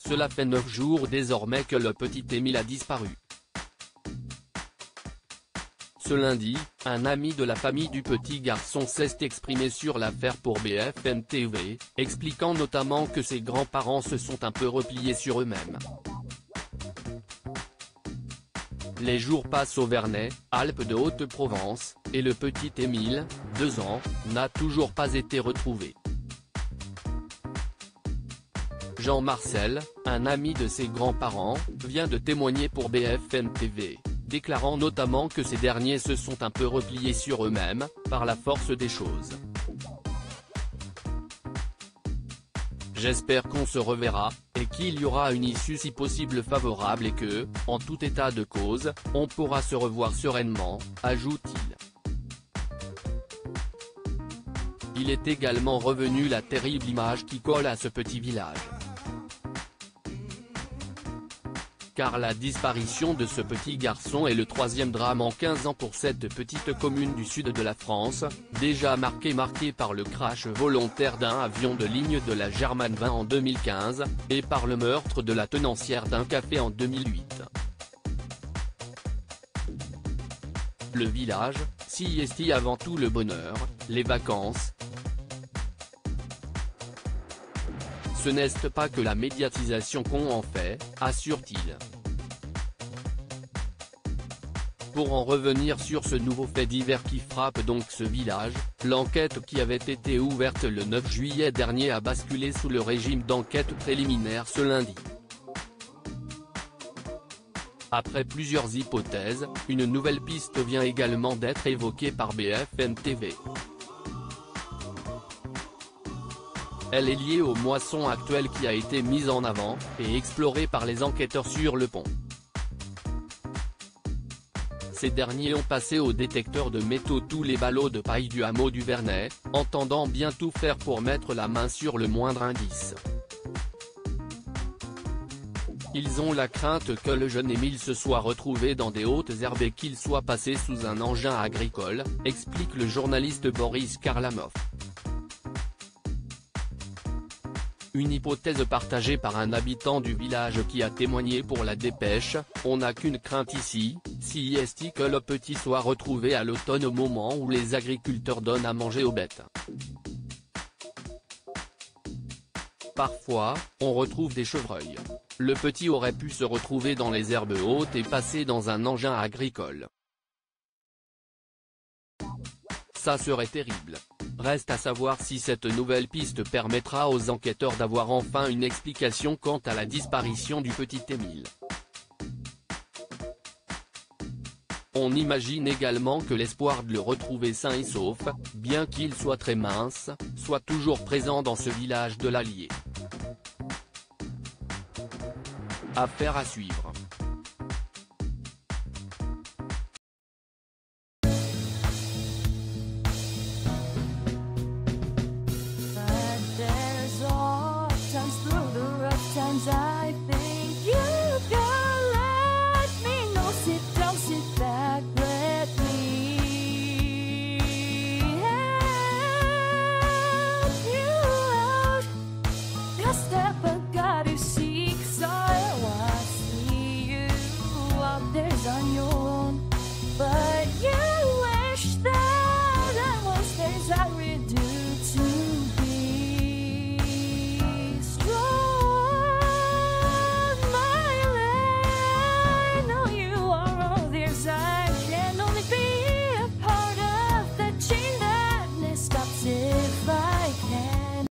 Cela fait 9 jours désormais que le petit Émile a disparu. Ce lundi, un ami de la famille du petit garçon s'est exprimé sur l'affaire pour BFM TV, expliquant notamment que ses grands-parents se sont un peu repliés sur eux-mêmes. Les jours passent au Vernet, Alpes de Haute-Provence, et le petit Émile, 2 ans, n'a toujours pas été retrouvé. Jean-Marcel, un ami de ses grands-parents, vient de témoigner pour BFM TV, déclarant notamment que ces derniers se sont un peu repliés sur eux-mêmes, par la force des choses. J'espère qu'on se reverra, et qu'il y aura une issue si possible favorable et que, en tout état de cause, on pourra se revoir sereinement, ajoute-t-il. Il est également revenu la terrible image qui colle à ce petit village. Car la disparition de ce petit garçon est le 3e drame en 15 ans pour cette petite commune du sud de la France, déjà marquée par le crash volontaire d'un avion de ligne de la Germann 20 en 2015, et par le meurtre de la tenancière d'un café en 2008. Le village, s'y est avant tout le bonheur, les vacances. Ce n'est pas que la médiatisation qu'on en fait, assure-t-il. Pour en revenir sur ce nouveau fait divers qui frappe donc ce village, l'enquête qui avait été ouverte le 9 juillet dernier a basculé sous le régime d'enquête préliminaire ce lundi. Après plusieurs hypothèses, une nouvelle piste vient également d'être évoquée par BFM TV. Elle est liée aux moissons actuelles qui a été mise en avant, et explorée par les enquêteurs sur le pont. Ces derniers ont passé au détecteur de métaux tous les ballots de paille du hameau du Vernet, entendant bien tout faire pour mettre la main sur le moindre indice. Ils ont la crainte que le jeune Émile se soit retrouvé dans des hautes herbes et qu'il soit passé sous un engin agricole, explique le journaliste Boris Karlamov. Une hypothèse partagée par un habitant du village qui a témoigné pour la Dépêche, on n'a qu'une crainte ici, si est que le petit soit retrouvé à l'automne au moment où les agriculteurs donnent à manger aux bêtes. Parfois, on retrouve des chevreuils. Le petit aurait pu se retrouver dans les herbes hautes et passer dans un engin agricole. Ça serait terrible. Reste à savoir si cette nouvelle piste permettra aux enquêteurs d'avoir enfin une explication quant à la disparition du petit Émile. On imagine également que l'espoir de le retrouver sain et sauf, bien qu'il soit très mince, soit toujours présent dans ce village de l'Allier. Affaire à suivre.